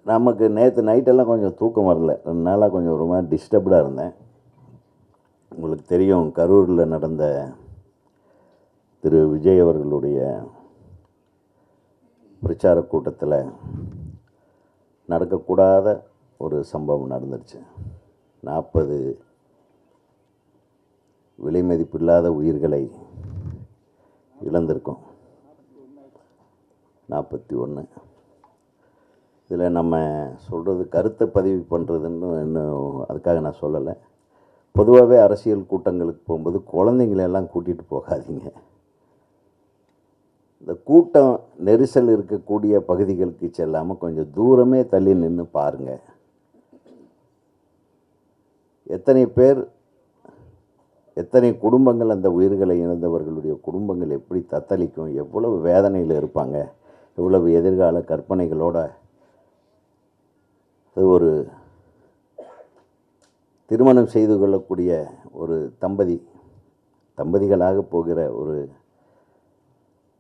நமக்கு நேற்று நைட்டெல்லாம் கொஞ்சம் தூக்கம் வரல, 2 நாளாக கொஞ்சம் ஒரு மாதிரி டிஸ்டர்ப்டாக இருந்தேன். உங்களுக்கு தெரியும், கரூரில் நடந்த திரு விஜய் அவர்களுடைய பிரச்சார கூட்டத்தில் நடக்கக்கூடாத ஒரு சம்பவம் நடந்துருச்சு. 40 விலை மதிப்பில்லாத உயிர்களை இழந்திருக்கோம். 41. இதில் நம்ம சொல்கிறது கருத்தை பதிவு பண்ணுறதுன்னு இன்னும் அதுக்காக நான் சொல்லலை. பொதுவாகவே அரசியல் கூட்டங்களுக்கு போகும்போது குழந்தைங்களெல்லாம் கூட்டிகிட்டு போகாதீங்க. இந்த கூட்டம் நெரிசல் இருக்கக்கூடிய பகுதிகளுக்கு செல்லாமல் கொஞ்சம் தூரமே தள்ளி நின்று பாருங்கள். எத்தனை பேர், எத்தனை குடும்பங்கள், அந்த உயிர்களை இழந்தவர்களுடைய குடும்பங்கள் எப்படி தத்தளிக்கும், எவ்வளவு வேதனையில் இருப்பாங்க, எவ்வளவு எதிர்கால கற்பனைகளோட அது ஒரு திருமணம் செய்து கொள்ளக்கூடிய ஒரு தம்பதிகளாக போகிற ஒரு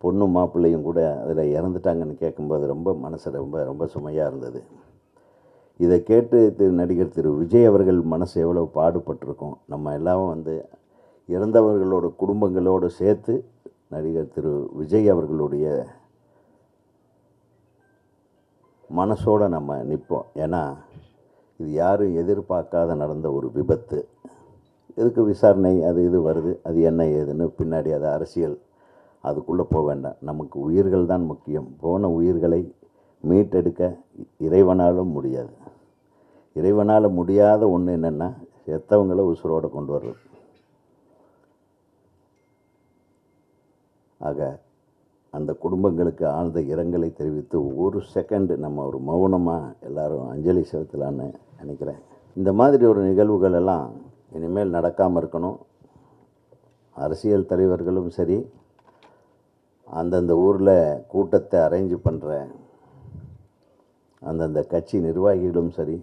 பொண்ணும் மாப்பிள்ளையும் கூட அதில் இறந்துட்டாங்கன்னு கேட்கும்போது ரொம்ப மனசு ரொம்ப சுமையாக இருந்தது. இதை கேட்டு நடிகர் திரு விஜய் அவர்கள் மனசு எவ்வளோ பாடுபட்டிருக்கோம். நம்ம எல்லாம் இறந்தவர்களோட குடும்பங்களோடு சேர்த்து நடிகர் திரு விஜய் அவர்களுடைய மனசோடு நம்ம நிற்போம். ஏன்னா இது யாரும் எதிர்பார்க்காத நடந்த ஒரு விபத்து. எதுக்கு விசாரணை அது இது வருது, அது என்ன ஏதுன்னு பின்னாடி அது அரசியல், அதுக்குள்ளே போக வேண்டாம். நமக்கு உயிர்கள் தான் முக்கியம். போன உயிர்களை மீட்டெடுக்க இறைவனாலும் முடியாது. இறைவனால் முடியாத ஒன்று என்னென்னா செத்தவங்களை உசுரோடு கொண்டு வர்றது. ஆக அந்த குடும்பங்களுக்கு ஆழ்ந்த இரங்கலை தெரிவித்து ஒரு செகண்டு நம்ம ஒரு மௌனமாக எல்லாரும் அஞ்சலி செலுத்தலான்னு நினைக்கிறேன். இந்த மாதிரி ஒரு நிகழ்வுகள் எல்லாம் இனிமேல் நடக்காமல் இருக்கணும். அரசியல் தலைவர்களும் சரி, அந்தந்த ஊரில் கூட்டத்தை அரேஞ்ச் பண்ணுற அந்தந்த கட்சி நிர்வாகிகளும் சரி,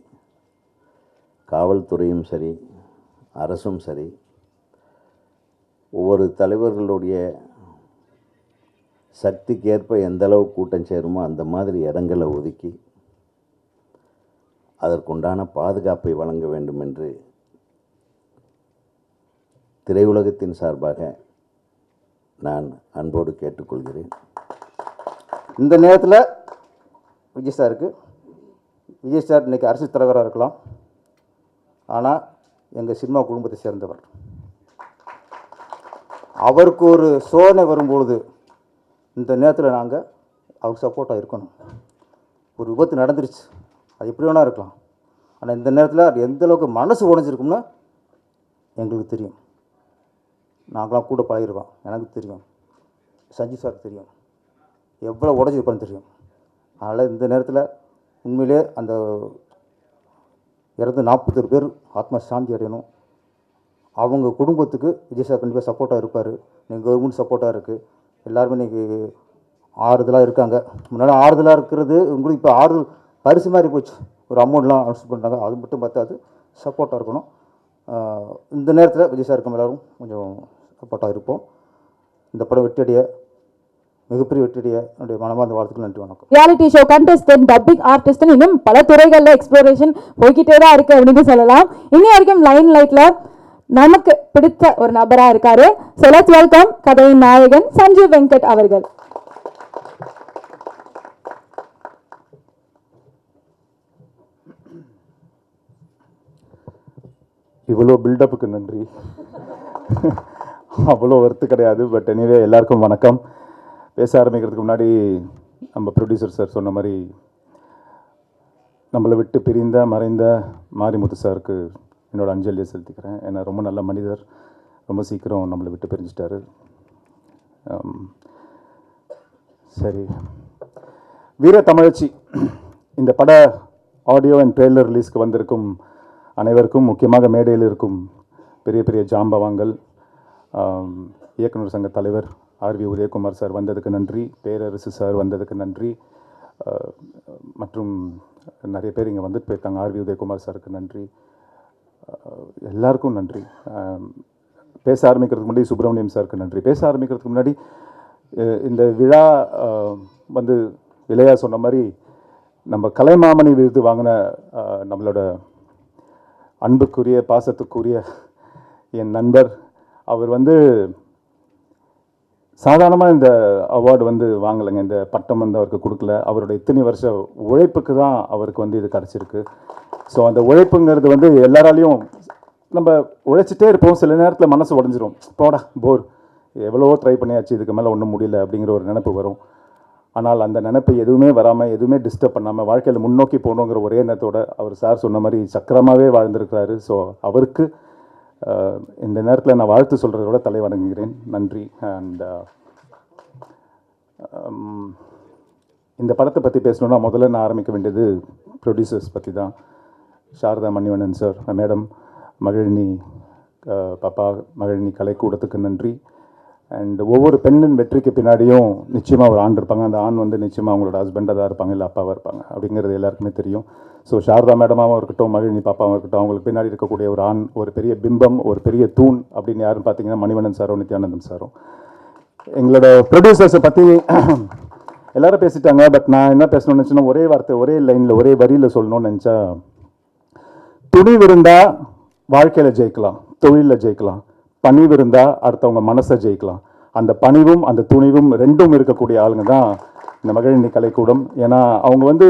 காவல்துறையும் சரி, அரசும் சரி, ஒவ்வொரு தலைவர்களுடைய சக்திக்கு ஏற்ப எந்தளவு கூட்டம் சேருமோ அந்த மாதிரி இடங்களை ஒதுக்கி அதற்குண்டான பாதுகாப்பை வழங்க வேண்டும் என்று திரையுலகத்தின் சார்பாக நான் அன்போடு கேட்டுக்கொள்கிறேன். இந்த நேரத்தில் விஜய் சார் இன்றைக்கி அரசியல் தலைவராக இருக்கலாம், ஆனால் எங்கள் சினிமா குடும்பத்தை சேர்ந்தவர். அவருக்கு ஒரு சோதனை வரும்பொழுது இந்த நேரத்தில் நாங்கள் அவருக்கு சப்போர்ட்டாக இருக்கணும். ஒரு விபத்து நடந்துருச்சு, அது எப்படி வேணால் இருக்கலாம், ஆனால் இந்த நேரத்தில் அது எந்தளவுக்கு மனசு உடைஞ்சிருக்கும்னா எங்களுக்கு தெரியும். நாங்களாம் கூட பழகிருக்கோம், எனக்கு தெரியும், சஞ்சீவ் சாருக்கு தெரியும், எவ்வளோ உடஞ்சிருப்பான்னு தெரியும். அதனால் இந்த நேரத்தில் உண்மையிலே அந்த இறந்து 41 பேர் ஆத்மா சாந்தி அடையணும். அவங்க குடும்பத்துக்கு விஜய் சார் கண்டிப்பாக சப்போர்ட்டாக இருப்பார். நீங்கள் கவர்மெண்ட் சப்போர்ட்டாக இருக்குது, எல்லாருமே இன்றைக்கி ஆறுதலாக இருக்காங்க. முன்னால் ஆறுதலாக இருக்கிறது உங்களுக்கு இப்போ ஆறுதல் பரிசு மாதிரி போச்சு. ஒரு அமௌண்ட்லாம் அனௌன்ஸ் பண்ணுறாங்க, அது மட்டும் பார்த்தாது சப்போர்ட்டாக இருக்கணும். இந்த நேரத்தில் விஜய் சார் இருக்கும் எல்லோரும் கொஞ்சம் சப்போர்ட்டாக இருப்போம். இந்த படம் வெற்றியடைய, மிகப்பெரிய வெற்றியடைய என்னுடைய மனமார்ந்த வாழ்த்துக்கள். நன்றி, வணக்கம். Reality show contestant, dubbing artist, இன்னும் பல துறைகளில் எக்ஸ்ப்ளோரேஷன் போய்கிட்டே தான் இருக்குது அப்படின்னு சொல்லலாம். இன்னி வரைக்கும் லைன் லைட்டில் நமக்கு பிடித்த ஒரு நபராக இருக்காரு. So let's welcome கதையின் நாயகன் சஞ்சீவ் வெங்கட் அவர்கள். இவ்வளோ பில்டப்புக்கு நன்றி. அவ்வளோ ஒர்த்து கிடையாது. பட் எனிவே எல்லாருக்கும் வணக்கம். பேச ஆரம்பிக்கிறதுக்கு முன்னாடி நம்ம ப்ரொடியூசர் சார் சொன்ன மாதிரி நம்மளை விட்டு பிரிந்த மறைந்த மாரிமுத்து சாருக்கு என்னோட அஞ்சலியை செலுத்திக்கிறேன். ஏன்னா ரொம்ப நல்ல மனிதர், ரொம்ப சீக்கிரம் நம்மளை விட்டு பிரிஞ்சிட்டாரு. சரி, வீர தமிழச்சி இந்த பட ஆடியோ அண்ட் ட்ரெய்லர் ரிலீஸ்க்கு வந்திருக்கும் அனைவருக்கும், முக்கியமாக மேடையில் இருக்கும் பெரிய பெரிய ஜாம்பவான்கள், இயக்குனர் சங்க தலைவர் ஆர்வி உதயகுமார் சார் வந்ததுக்கு நன்றி, பேரரசு சார் வந்ததுக்கு நன்றி, மற்றும் நிறைய பேர் இங்கே வந்துட்டு போயிருக்காங்க. ஆர்வி உதயகுமார் சாருக்கு நன்றி, எல்லாருக்கும் நன்றி. பேச ஆரம்பிக்கிறதுக்கு முன்னாடி சுப்பிரமணியம் சாருக்கு நன்றி. பேச ஆரம்பிக்கிறதுக்கு முன்னாடி இந்த விழா வந்து இளையா சொன்ன மாதிரி நம்ம கலைமாமணி விருது வாங்கின நம்மளோட அன்புக்குரிய பாசத்துக்குரிய என் நண்பர் அவர் வந்து சாதாரணமாக இந்த அவார்டு வந்து வாங்கலைங்க, இந்த பட்டம் வந்து அவருக்கு கொடுக்கல. அவருடைய இத்தனை வருஷ உழைப்புக்கு தான் அவருக்கு வந்து இது கிடச்சிருக்கு. ஸோ அந்த உழைப்புங்கிறது வந்து எல்லாராலையும் நம்ம உழைச்சிட்டே இருப்போம், சில நேரத்தில் மனசு உடஞ்சிரும், போடா போர், எவ்வளவோ ட்ரை பண்ணியாச்சு, இதுக்கு மேலே ஒன்றும் முடியல அப்படிங்கிற ஒரு நினைப்பு வரும். ஆனால் அந்த நினைப்பு எதுவுமே வராமல், எதுவுமே டிஸ்டர்ப் பண்ணாமல் வாழ்க்கையில் முன்னோக்கி போகணுங்கிற ஒரே எண்ணத்தோட அவர் சார் சொன்ன மாதிரி சக்கரமாகவே வாழ்ந்திருக்கிறாரு. ஸோ அவருக்கு இந்த நேரத்தில் நான் வாழ்த்து சொல்கிறதோட தலை வணங்குகிறேன். நன்றி. அண்ட் இந்த படத்தை பற்றி பேசணுன்னா முதல்ல நான் ஆரம்பிக்க வேண்டியது ப்ரொடியூசர்ஸ் பற்றி தான். சாரதா மணிவண்ணன் சார், மேடம், மகிழினி பாப்பா, மகிழினி கலைக்கூடத்துக்கு நன்றி. அண்ட் ஒவ்வொரு பெண்ணின் வெற்றிக்கு பின்னாடியும் நிச்சயமாக ஒரு ஆண் இருப்பாங்க. அந்த ஆண் வந்து நிச்சயமாக அவங்களோட ஹஸ்பண்டாக தான் இருப்பாங்க, இல்லை அப்பாவாக இருப்பாங்க அப்படிங்கிறது எல்லாருக்குமே தெரியும். ஸோ சாரதா மேடமாகவும் இருக்கட்டும், மகிழினி பாப்பாவும் இருக்கட்டும், அவங்களுக்கு பின்னாடி இருக்கக்கூடிய ஒரு ஆண், ஒரு பெரிய பிம்பம், ஒரு பெரிய தூண் அப்படின்னு யாருன்னு பார்த்தீங்கன்னா மணிவண்ணன் சாரும் நித்யானந்தம் சாரும். எங்களோட ப்ரொடியூசர்ஸை பற்றி எல்லாரும் பேசிட்டாங்க. பட் நான் என்ன பேசணும்னு நினச்சேன்னா, ஒரே வார்த்தை, ஒரே லைனில், ஒரே வரியில் சொல்லணும்னு நினச்சா, துணிவு இருந்தால் வாழ்க்கையில் ஜெயிக்கலாம், தொழிலில் ஜெயிக்கலாம். பணிவு இருந்தால் அடுத்தவங்க மனசை ஜெயிக்கலாம். அந்த பணிவும் அந்த துணிவும் ரெண்டும் இருக்கக்கூடிய ஆளுங்க தான் இந்த மகிழினி கலைக்கூடம். ஏன்னா அவங்க வந்து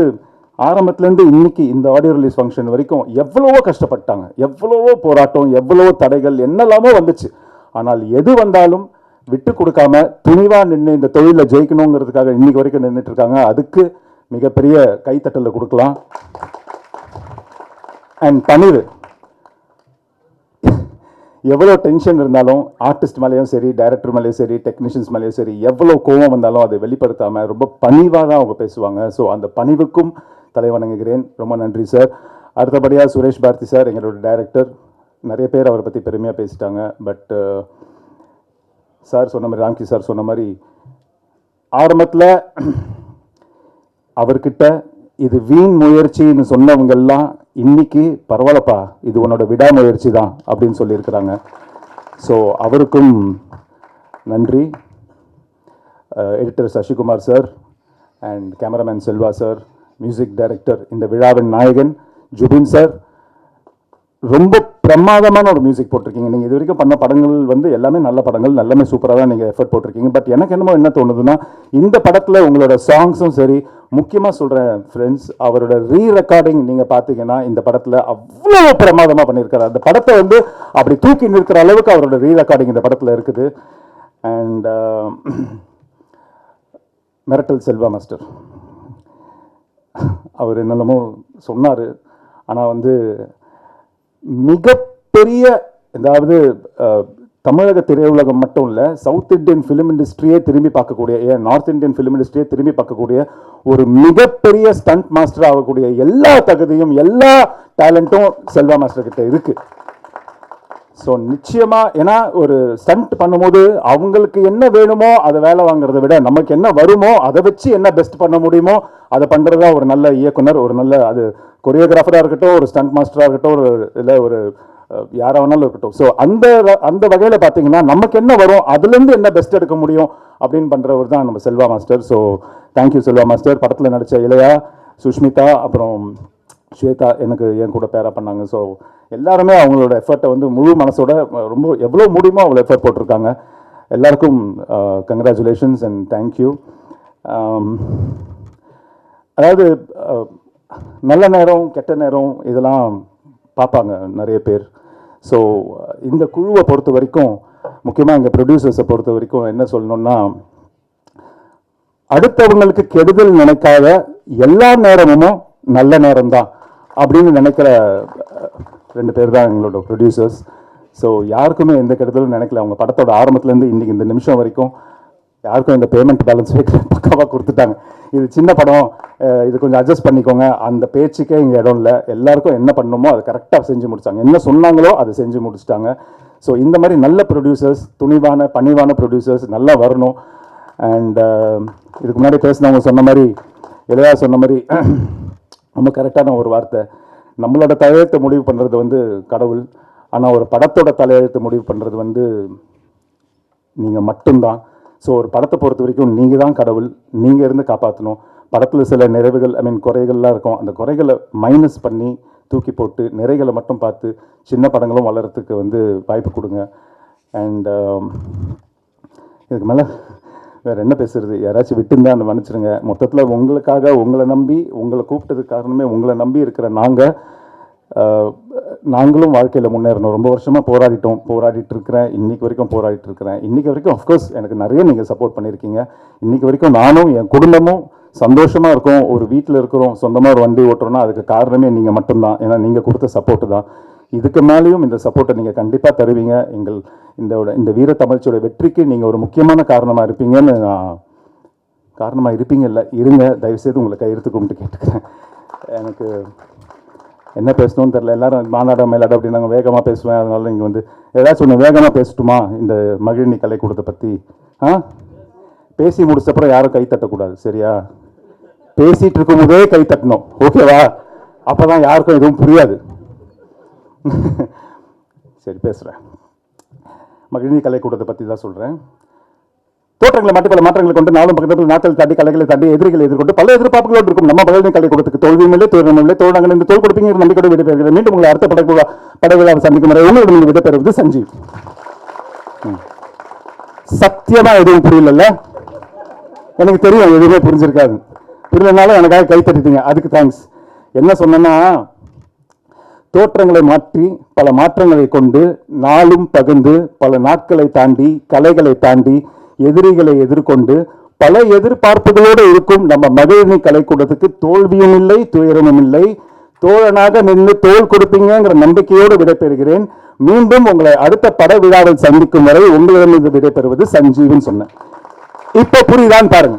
ஆரம்பத்துலேருந்து இன்னைக்கு இந்த ஆடியோ ரிலீஸ் ஃபங்க்ஷன் வரைக்கும் எவ்வளவோ கஷ்டப்பட்டாங்க, எவ்வளவோ போராட்டம், எவ்வளவோ தடைகள், என்னெல்லாமோ வந்துச்சு. ஆனால் எது வந்தாலும் விட்டு கொடுக்காம துணிவாக நின்று இந்த தொழிலில் ஜெயிக்கணுங்கிறதுக்காக இன்னைக்கு வரைக்கும் நின்றுட்டு இருக்காங்க. அதுக்கு மிகப்பெரிய கைத்தட்டலை கொடுக்கலாம். அண்ட் பணிவு, எவ்வளோ டென்ஷன் இருந்தாலும் ஆர்டிஸ்ட் மேலேயும் சரி, டைரக்டர் மேலேயும் சரி, டெக்னீஷியன்ஸ் மேலேயும் சரி, எவ்வளோ கோபம் வந்தாலும் அதை வெளிப்படுத்தாமல் ரொம்ப பணிவாக தான் அவங்க பேசுவாங்க. ஸோ அந்த பணிவுக்கும் தலை வணங்குகிறேன். ரொம்ப நன்றி சார். அடுத்தபடியாக சுரேஷ் பாரதி சார், எங்களோட டைரக்டர். நிறைய பேர் அவரை பற்றி பெருமையாக பேசிட்டாங்க. பட் சார் சொன்ன மாதிரி, ராம்கி சார் சொன்ன மாதிரி, ஆரம்பத்தில் அவர்கிட்ட இது வீண் முயற்சின்னு சொன்னவங்கெல்லாம் இன்னைக்கு பரவாயில்லப்பா, இது உன்னோட விடாமுயற்சி தான் அப்படின்னு சொல்லியிருக்கிறாங்க. ஸோ அவருக்கும் நன்றி. Editor Sasikumar sir and cameraman Selva sir, music director, இந்த விழாவின் நாயகன் ஜுபின் சார், ரொம்ப பிரமாதமான ஒரு மியூசிக் போட்டிருக்கீங்க. நீங்கள் இது வரைக்கும் பண்ண படங்கள் வந்து எல்லாமே நல்ல படங்கள், எல்லாமே சூப்பராக தான் நீங்கள் எஃபர்ட் போட்டிருக்கீங்க. பட் எனக்கு என்னமோ என்ன தோணுதுன்னா, இந்த படத்தில் உங்களோட சாங்ஸும் சரி, முக்கியமாக சொல்கிறேன் ஃப்ரெண்ட்ஸ், அவரோட ரெக்கார்டிங் நீங்கள் பார்த்தீங்கன்னா இந்த படத்தில் அவ்வளோ பிரமாதமாக பண்ணியிருக்காரு. அந்த படத்தை வந்து அப்படி தூக்கி நிற்கிற அளவுக்கு அவரோட ரெக்கார்டிங் இந்த படத்தில் இருக்குது. அண்ட் மிரட்டல் செல்வா மாஸ்டர், அவர் என்னென்னமோ சொன்னார். ஆனால் வந்து மிகப்பெரிய, அதாவது தமிழக திரையுலகம் மட்டும் இல்லை, சவுத் இந்தியன் ஃபிலிம் இண்டஸ்ட்ரியே திரும்பி பார்க்கக்கூடிய, ஏன் நார்த் இந்தியன் ஃபிலிம் இண்டஸ்ட்ரியே திரும்பி பார்க்கக்கூடிய ஒரு மிகப்பெரிய ஸ்டண்ட் மாஸ்டர் ஆகக்கூடிய எல்லா தகுதியும், எல்லா டேலண்ட்டும் செல்வா மாஸ்டர் கிட்ட இருக்கு. ஸோ நிச்சயமாக, ஏன்னா ஒரு ஸ்டண்ட் பண்ணும்போது அவங்களுக்கு என்ன வேணுமோ அதை வேலை வாங்குறத விட நமக்கு என்ன வருமோ அதை வச்சு என்ன பெஸ்ட் பண்ண முடியுமோ அதை பண்ணுறது தான் ஒரு நல்ல இயக்குனர், ஒரு நல்ல, அது கொரியோகிராஃபராக இருக்கட்டும், ஒரு ஸ்டண்ட் மாஸ்டராக இருக்கட்டும், ஒரு இல்லை ஒரு யாராக வேணாலும் இருக்கட்டும். ஸோ அந்த வகையில் பார்த்தீங்கன்னா நமக்கு என்ன வரும், அதுலேருந்து என்ன பெஸ்ட் எடுக்க முடியும் அப்படின்னு பண்ணுறவர் தான் நம்ம Selva master. So thank you Selva master. படத்தில் நடித்த இளையா, சுஷ்மிதா, அப்புறம் ஸ்வேதா எனக்கு என் கூட பேரா பண்ணாங்க. ஸோ எல்லாருமே அவங்களோட எஃபர்ட்டை வந்து முழு மனசோட ரொம்ப எவ்வளோ முடியுமோ அவ்வளோ எஃபர்ட் போட்டிருக்காங்க. எல்லாருக்கும் கங்க்ராச்சுலேஷன்ஸ் அண்ட் தேங்க்யூ. அதாவது நல்ல நேரம் கெட்ட நேரம் இதெல்லாம் பார்ப்பாங்க நிறைய பேர். ஸோ இந்த குழுவை பொறுத்த வரைக்கும், முக்கியமாக எங்கள் ப்ரொடியூசர்ஸை பொறுத்த வரைக்கும் என்ன சொல்லணும்னா, அடுத்தவங்களுக்கு கெடுதல் நினைக்காத எல்லா நேரமும் நல்ல நேரம்தான் அப்படின்னு நினைக்கிற 2 பேர் தான் எங்களோட ப்ரொடியூசர்ஸ். ஸோ யாருக்குமே எந்த கெடுதலும் நினைக்கல. அவங்க படத்தோட ஆரம்பத்துலேருந்து இன்றைக்கி இந்த நிமிஷம் வரைக்கும் யாருக்கும் இந்த பேமெண்ட் பேலன்ஸ் வைக்கல, பக்காவாக கொடுத்துட்டாங்க. இது சின்ன படம், இது கொஞ்சம் அட்ஜஸ்ட் பண்ணிக்கோங்க, அந்த பேச்சுக்கே இங்கே இடம் இல்லை. எல்லாருக்கும் என்ன பண்ணணுமோ அதை கரெக்டாக செஞ்சு முடிச்சாங்க, என்ன சொன்னாங்களோ அதை செஞ்சு முடிச்சிட்டாங்க. ஸோ இந்த மாதிரி நல்ல ப்ரொடியூசர்ஸ், துணிவான பணிவான ப்ரொடியூசர்ஸ் நல்லா வரணும். அண்ட் இதுக்கு முன்னாடி பேசினவங்க சொன்ன மாதிரி, இளையா சொன்ன மாதிரி ரொம்ப கரெக்டான ஒரு வார்த்தை, நம்மளோட தலையெழுத்தை முடிவு பண்ணுறது வந்து கடவுள், ஆனால் ஒரு படத்தோட தலையெழுத்தை முடிவு பண்ணுறது வந்து நீங்கள் மட்டும்தான். ஸோ ஒரு படத்தை பொறுத்த வரைக்கும் நீங்கள் தான் கடவுள், நீங்கள் இருந்து காப்பாற்றணும். படத்தில் சில நிறைவுகள் குறைகள்லாம் இருக்கும். அந்த குறைகளை மைனஸ் பண்ணி தூக்கி போட்டு நிறைகளை மட்டும் பார்த்து சின்ன படங்களும் வளர்கிறதுக்கு வந்து வாய்ப்பு கொடுங்க. அண்ட் இதுக்கு மேலே வேறு என்ன பேசுறது, யாராச்சும் விட்டுருந்தா அந்த மன்னிச்சிடுங்க. மொத்தத்தில் உங்களுக்காக உங்களை நம்பி உங்களை கூப்பிட்டதுக்கு காரணமே உங்களை நம்பி இருக்கிற நாங்களும் வாழ்க்கையில் முன்னேறணும். ரொம்ப வருஷமாக போராடிட்டு இருக்கிறேன். இன்றைக்கி வரைக்கும் போராடிட்டு இருக்கிறேன். இன்றைக்கி வரைக்கும் அஃப்கோர்ஸ் எனக்கு நிறைய நீங்கள் சப்போர்ட் பண்ணியிருக்கீங்க. இன்றைக்கி வரைக்கும் நானும் என் குடும்பமும் சந்தோஷமாக இருக்கோம். ஒரு வீட்டில் இருக்கிறோம், சொந்தமாக ஒரு வண்டி ஓட்டுறோன்னா அதுக்கு காரணமே நீங்கள் மட்டும்தான். ஏன்னா நீங்கள் கொடுத்த சப்போர்ட்டு தான். இதுக்கு மேலேயும் இந்த சப்போர்ட்டை நீங்கள் கண்டிப்பாக தருவீங்க. இந்த வீர தமிழ்ச்சியோட வெற்றிக்கு நீங்கள் ஒரு முக்கியமான காரணமாக இருப்பீங்கன்னு இருங்க. தயவுசெய்து உங்களை கையெழுத்து கும்பிட்டு கேட்டுக்கிறேன். எனக்கு என்ன பேசணும்னு தெரில. எல்லாரும் மாநாடு மேலாடு அப்படி நாங்கள் வேகமாக பேசுவேன். அதனால நீங்கள் வந்து ஏதாச்சும் ஒன்று வேகமாக பேசட்டுமா இந்த மகிழினி கலைக்கூடத்தை பற்றி? பேசி முடிச்சப்பறம் யாரும் கை தட்டக்கூடாது, சரியா? பேசிகிட்டு இருக்கும்போதே கை தட்டணும், ஓகேவா? அப்போ தான் யாருக்கும் எதுவும் புரியாது. சரி, பேசுகிறேன். மகிழினி கலைக்கூடத்தை பற்றி தான் சொல்கிறேன். தோற்றங்களை மட்டும் பல மாற்றங்களை கொண்டு நாளும் பக்கத்தில் நாட்கள் தாண்டி கலைகளை தாண்டி எதிரிகளை எதிர்கொண்டு பல எதிர்பார்ப்புகளோடு இருக்கும் நம்ம மகிழினி கலைக்கூடத்துக்கு தோல்வியும் இல்லை, தோல்வியும் இல்லை. தோழங்கள் இந்த தோல் கொடுப்பீங்க நம்பிக்கையோடு விடைபெறுகிறேன். மீண்டும் உங்களை அடுத்த படகுழா சந்திக்கும் வரை உங்களோட நீங்கள் விடைபெறுவது சஞ்சீவ். சத்தியமா எதுவும் புரியல, எனக்கு தெரியும் எதுவுமே புரிஞ்சிருக்காது. புரியலனாலும் எனக்காக கை தட்டிட்டீங்க, அதுக்கு தேங்க்ஸ். என்ன சொன்னேன்னா, தோற்றங்களை மாற்றி பல மாற்றங்களை கொண்டு நாளும் பகிர்ந்து பல நாட்களை தாண்டி கலைகளை தாண்டி எதிரிகளை எதிர்கொண்டு பல எதிர்பார்ப்புகளோடு இருக்கும் நம்ம மகிழினி கலைக்கூடத்துக்கு தோல்வியும் இல்லை, துயரமும் இல்லை. தோழனாக நின்று தோல் கொடுப்பீங்கிற நம்பிக்கையோடு விடைபெறுகிறேன். மீண்டும் உங்களை அடுத்த பட விழாவில் சந்திக்கும் வரை உங்களிடமிருந்து விடைபெறுவது சஞ்சீவன் சொன்னேன். இப்போ புரியுதான்னு பாருங்க.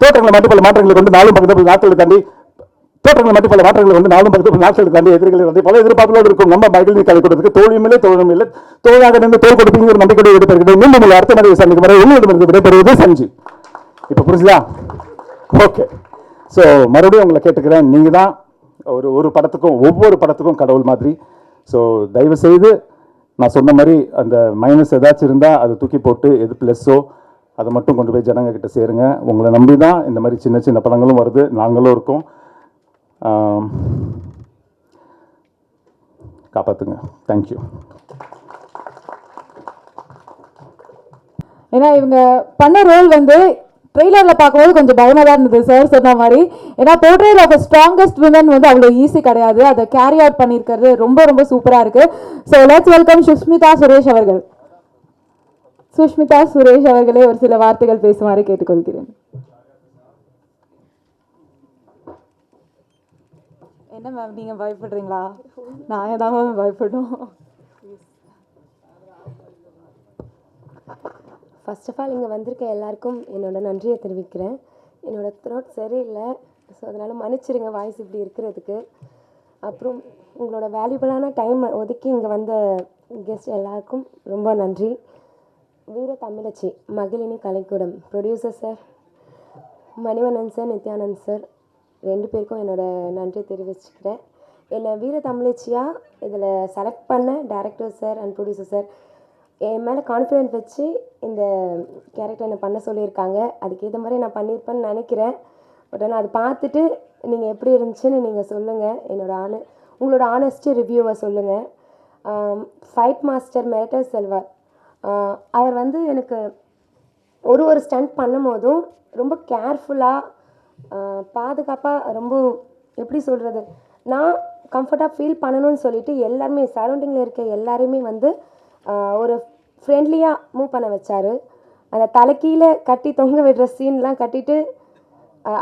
தோற்றங்களை மட்டும் பல மாற்றங்களை கொண்டு நாளும் பக்கத்தில் நாட்களை தாண்டி எதிரிகளை தாண்டி பல எதிர்பார்ப்புகளோடு இருக்கும் நம்ம மகிழினி கலைக்கூடத்துக்கு தோல்வியும் இல்லை, தோழனும் இல்லை. தோழாக நின்று தோல் கொடுப்பீங்கிற நம்பிக்கையோடு விடைபெறுகிறேன். மீண்டும் உங்களை அடுத்த மதியை சந்திக்கும் வரை உங்களிடமிருந்து விடைபெறுவது சஞ்சீவ். இப்போ புரிஞ்சுதா? ஓகே. ஸோ மறுபடியும் உங்களை கேட்டுக்கிறேன். நீங்கள் தான் ஒவ்வொரு படத்துக்கும் கடவுள் மாதிரி. ஸோ தயவு செய்து நான் சொன்ன மாதிரி அந்த மைனஸ் ஏதாச்சும் இருந்தால் அதை தூக்கி போட்டு எது ப்ளஸ்ஸோ அதை மட்டும் கொண்டு போய் ஜனங்க கிட்ட சேருங்க. உங்களை நம்பி தான் இந்த மாதிரி சின்ன சின்ன படங்களும் வருது, நாங்களும் இருக்கோம். காப்பாற்றுங்க. தேங்க்யூ. ஏன்னா இவங்க பண்ண ரோல் வந்து ட்ரெய்லரில் பார்க்கும்போது கொஞ்சம் பயமாக தான் இருந்தது சார் சொன்ன மாதிரி. ஏன்னா போர்ட்ரேல் ஆஃப் ஸ்ட்ராங்கஸ்ட் விமன் வந்து அவ்வளோ ஈஸி கிடையாது. அதை கேரி அவுட் பண்ணியிருக்கிறது ரொம்ப ரொம்ப சூப்பராக இருக்குது. So let's welcome Sushmita Suresh அவர்கள். சுஷ்மிதா சுரேஷ் அவர்களே ஒரு சில வார்த்தைகள் பேசுமாறு கேட்டுக்கொள்கிறேன். என்ன மேம் நீங்கள் பயப்படுறீங்களா? நான் தான் மேம் பயப்படும். ஃபர்ஸ்ட் ஆஃப் ஆல் இங்கே வந்திருக்க எல்லாருக்கும் என்னோட நன்றியை தெரிவிக்கிறேன். என்னோட த்ரோட் சரியில்லை, ஸோ அதனால் மன்னிச்சிருங்க வாய்ஸ் இப்படி இருக்கிறதுக்கு. அப்புறம் உங்களோட வேல்யூபிளான டைம் ஒதுக்கி இங்கே வந்த கெஸ்ட் எல்லாருக்கும் ரொம்ப நன்றி. வீர தமிழச்சி மகிழினி கலைக்கூடம் producer sir, Manivannan sir, Nithyanand sir, 2 பேருக்கும் என்னோட நன்றி தெரிவிச்சுக்கிறேன். என்னை வீர தமிழச்சியாக இதில் செலக்ட் பண்ண director sir and producer sir என் மேலே கான்ஃபிடென்ட் வச்சு இந்த கேரக்டர் என்னை பண்ண சொல்லியிருக்காங்க. அதுக்கேற்ற மாதிரி நான் பண்ணியிருப்பேன்னு நினைக்கிறேன். பட் ஆனால் அது பார்த்துட்டு நீங்கள் எப்படி இருந்துச்சுன்னு நீங்கள் சொல்லுங்கள். உங்களோட ஆனஸ்டி ரிவ்யூவை சொல்லுங்கள். ஃபைட் மாஸ்டர் மெரட்டர் செல்வார் அவர் வந்து எனக்கு ஒரு ஸ்டண்ட் பண்ணும் போதும் ரொம்ப கேர்ஃபுல்லாக பாதுகாப்பாக, ரொம்ப எப்படி சொல்கிறது, நான் கம்ஃபர்ட்டாக ஃபீல் பண்ணணும்னு சொல்லிட்டு எல்லாருமே சரௌண்டிங்கில் இருக்க எல்லாருமே வந்து ஒரு ஃப்ரெண்ட்லியாக மூவ் பண்ண வச்சார். அந்த தலைக்கீழே கட்டி தொங்க விடுற சீன்லாம் கட்டிட்டு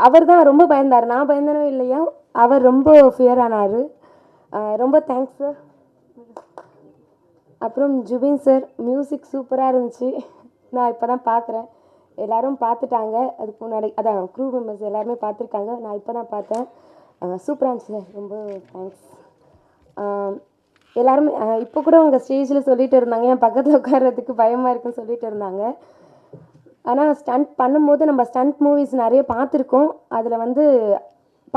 அவர் தான் ரொம்ப பயந்தார். நான் பயந்தனோ இல்லையா, அவர் ரொம்ப ஃபியர் ஆனார். ரொம்ப தேங்க்ஸ் சார். அப்புறம் ஜுபின் சார், மியூசிக் சூப்பராக இருந்துச்சு. நான் இப்போ தான் பார்க்குறேன், எல்லோரும் பார்த்துட்டாங்க. அதுக்கு முன்னாடி அதான் க்ரூ மெம்பர்ஸ் எல்லாருமே பார்த்துருக்காங்க, நான் இப்போ தான் பார்த்தேன். சூப்பராக இருந்துச்சு சார், ரொம்ப தேங்க்ஸ். எல்லாருமே இப்போ கூட உங்கள் ஸ்டேஜில் சொல்லிட்டு இருந்தாங்க, என் பக்கத்தில் உட்கார்றதுக்கு பயமாக இருக்குன்னு சொல்லிட்டு இருந்தாங்க. ஆனால் ஸ்டண்ட் பண்ணும்போது நம்ம ஸ்டண்ட் மூவிஸ் நிறைய பார்த்துருக்கோம். அதில் வந்து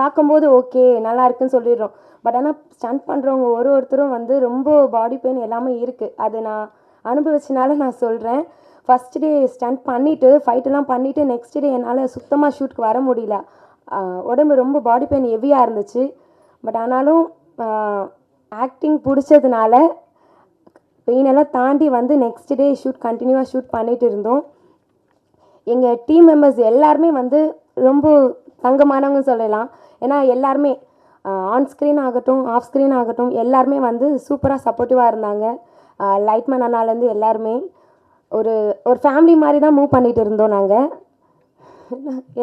பார்க்கும்போது ஓகே நல்லா இருக்குன்னு சொல்லிடுறோம். பட் ஆனால் ஸ்டண்ட் பண்ணுறவங்க ஒருத்தரும் வந்து ரொம்ப பாடி பெயின் எல்லாமே இருக்குது. அது நான் அனுபவிச்சனால நான் சொல்கிறேன். ஃபஸ்ட் டே ஸ்டண்ட் பண்ணிவிட்டு ஃபைட்டெல்லாம் பண்ணிவிட்டு நெக்ஸ்ட் டே என்னால் சுத்தமாக ஷூட்டுக்கு வர முடியல. உடம்பு ரொம்ப பாடி பெயின் ஹெவியாக இருந்துச்சு. பட் ஆனாலும் ஆக்டிங் பிடிச்சதுனால பெயினெல்லாம் தாண்டி வந்து நெக்ஸ்ட் டே கண்டினியூவாக ஷூட் பண்ணிகிட்டு இருந்தோம். எங்கள் டீம் மெம்பர்ஸ் எல்லாருமே வந்து ரொம்ப தங்கமானவங்க சொல்லலாம். ஏன்னா எல்லாருமே ஆன் ஸ்க்ரீன் ஆகட்டும் ஆஃப் ஸ்க்ரீன் ஆகட்டும் எல்லாருமே வந்து சூப்பராக சப்போர்ட்டிவாக இருந்தாங்க. லைட்மேன் அண்ணாலேருந்து எல்லாருமே ஒரு ஒரு ஃபேமிலி மாதிரி தான் மூவ் பண்ணிகிட்டு இருந்தோம். நாங்கள்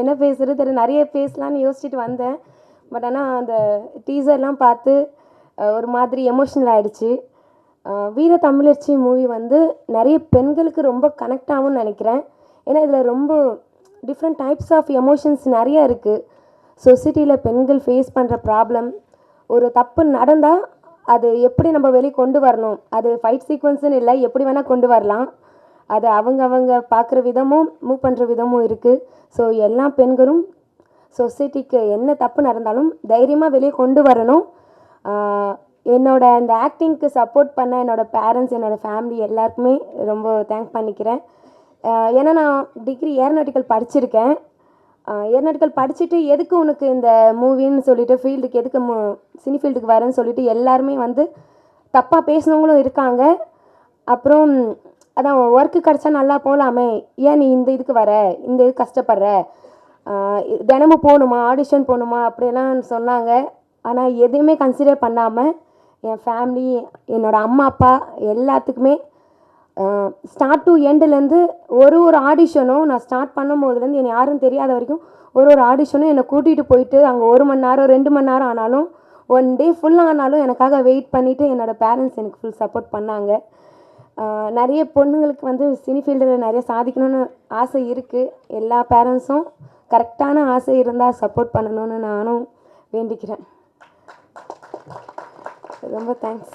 என்ன பேசுகிறது தெரியல, நிறைய பேசலான்னு யோசிச்சுட்டு வந்தேன். பட் ஆனால் அந்த டீசர்லாம் பார்த்து ஒரு மாதிரி எமோஷ்னல் ஆகிடுச்சு. வீர தமிழச்சி மூவி வந்து நிறைய பெண்களுக்கு ரொம்ப கனெக்ட் ஆகும்னு நினைக்கிறேன். ஏன்னா இதில் ரொம்ப டிஃப்ரெண்ட் டைப்ஸ் ஆஃப் எமோஷன்ஸ் நிறைய இருக்குது. சொசைட்டியில் பெண்கள் ஃபேஸ் பண்ணுற ப்ராப்ளம், ஒரு தப்பு நடந்தால் அது எப்படி நம்ம வெளியே கொண்டு வரணும், அது ஃபைட் சீக்வன்ஸுன்னு இல்லை, எப்படி வேணால் கொண்டு வரலாம். அது அவங்க பார்க்குற விதமும் மூவ் பண்ணுற விதமும் இருக்குது. ஸோ எல்லா பெண்களும் சொசைட்டிக்கு என்ன தப்பு நடந்தாலும் தைரியமாக வெளியே கொண்டு வரணும். என்னோட இந்த ஆக்டிங்க்கு சப்போர்ட் பண்ண என்னோடய பேரண்ட்ஸ், என்னோடய ஃபேமிலி எல்லாருக்குமே ரொம்ப தேங்க் பண்ணிக்கிறேன். ஏன்னா நான் டிகிரி ஏரோநாட்டிக்கல் படிச்சிருக்கேன். ஏரோநாட்டிக்கல் படிச்சுட்டு எதுக்கு உனக்கு இந்த மூவின்னு சொல்லிட்டு ஃபீல்டுக்கு எதுக்கு சினி ஃபீல்டுக்கு வரேன்னு சொல்லிட்டு எல்லாருமே வந்து தப்பாக பேசினவங்களும் இருக்காங்க. அப்புறம் அதான் ஒர்க்கு கிடச்சா நல்லா போகலாமே, ஏன் நீ இந்த இதுக்கு வர, இந்த இது கஷ்டப்படுற, தினமும் போகணுமா, ஆடிஷன் போகணுமா அப்படியெல்லாம் சொன்னாங்க. ஆனால் எதுவுமே கன்சிடர் பண்ணாமல் என் ஃபேமிலி, என்னோடய அம்மா அப்பா எல்லாத்துக்குமே ஸ்டார்ட் டு எண்டுலேருந்து ஒரு ஆடிஷனும் நான் ஸ்டார்ட் பண்ணும்போதுலேருந்து என்னை யாரும் தெரியாத வரைக்கும் ஒரு ஆடிஷனும் என்னை கூட்டிகிட்டு போயிட்டு அங்கே 1 மணி நேரம் 2 மணி நேரம் ஆனாலும் 1 டே ஃபுல்லாக ஆனாலும் எனக்காக வெயிட் பண்ணிவிட்டு என்னோடய பேரண்ட்ஸ் எனக்கு ஃபுல் சப்போர்ட் பண்ணாங்க. நிறைய பொண்ணுங்களுக்கு வந்து சினி ஃபீல்டில் நிறைய சாதிக்கணும்னு ஆசை இருக்குது. எல்லா பேரண்ட்ஸும் கரெக்டான ஆசை இருந்தால் சப்போர்ட் பண்ணணும்னு நானும் வேண்டிக்கிறேன். ரொம்ப தேங்க்ஸ்.